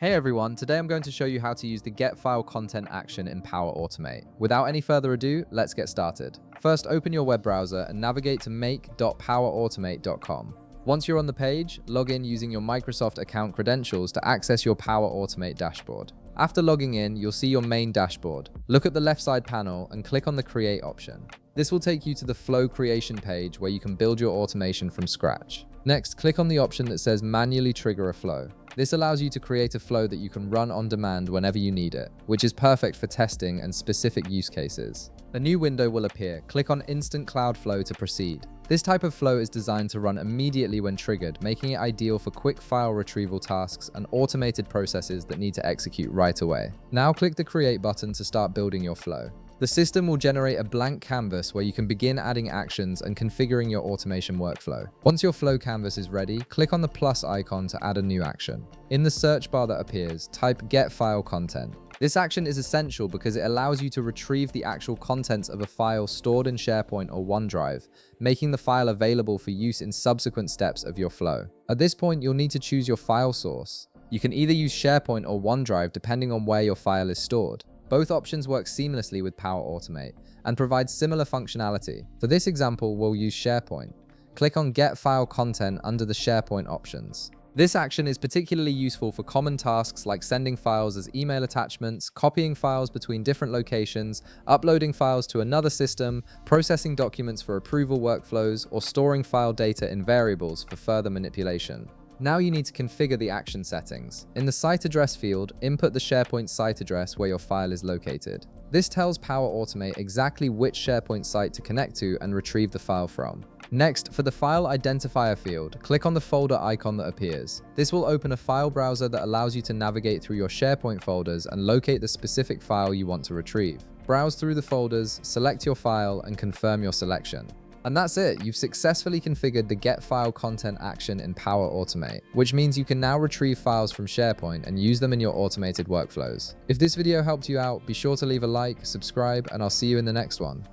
Hey everyone, today I'm going to show you how to use the get file content action in Power Automate. Without any further ado, let's get started. First, open your web browser and navigate to make.powerautomate.com. Once you're on the page, log in using your Microsoft account credentials to access your Power Automate dashboard. After logging in, you'll see your main dashboard. Look at the left side panel and click on the Create option. This will take you to the Flow Creation page where you can build your automation from scratch. Next, click on the option that says Manually Trigger a Flow. This allows you to create a flow that you can run on demand whenever you need it, which is perfect for testing and specific use cases. A new window will appear. Click on Instant Cloud Flow to proceed. This type of flow is designed to run immediately when triggered, making it ideal for quick file retrieval tasks and automated processes that need to execute right away. Now click the Create button to start building your flow. The system will generate a blank canvas where you can begin adding actions and configuring your automation workflow. Once your flow canvas is ready, click on the plus icon to add a new action. In the search bar that appears, type Get File Content. This action is essential because it allows you to retrieve the actual contents of a file stored in SharePoint or OneDrive, making the file available for use in subsequent steps of your flow. At this point, you'll need to choose your file source. You can either use SharePoint or OneDrive depending on where your file is stored. Both options work seamlessly with Power Automate and provide similar functionality. For this example, we'll use SharePoint. Click on Get File Content under the SharePoint options. This action is particularly useful for common tasks like sending files as email attachments, copying files between different locations, uploading files to another system, processing documents for approval workflows, or storing file data in variables for further manipulation. Now you need to configure the action settings. In the site address field, input the SharePoint site address where your file is located. This tells Power Automate exactly which SharePoint site to connect to and retrieve the file from. Next, for the file identifier field, click on the folder icon that appears. This will open a file browser that allows you to navigate through your SharePoint folders and locate the specific file you want to retrieve. Browse through the folders, select your file, and confirm your selection. And that's it, you've successfully configured the Get File Content action in Power Automate, which means you can now retrieve files from SharePoint and use them in your automated workflows. If this video helped you out, be sure to leave a like, subscribe, and I'll see you in the next one.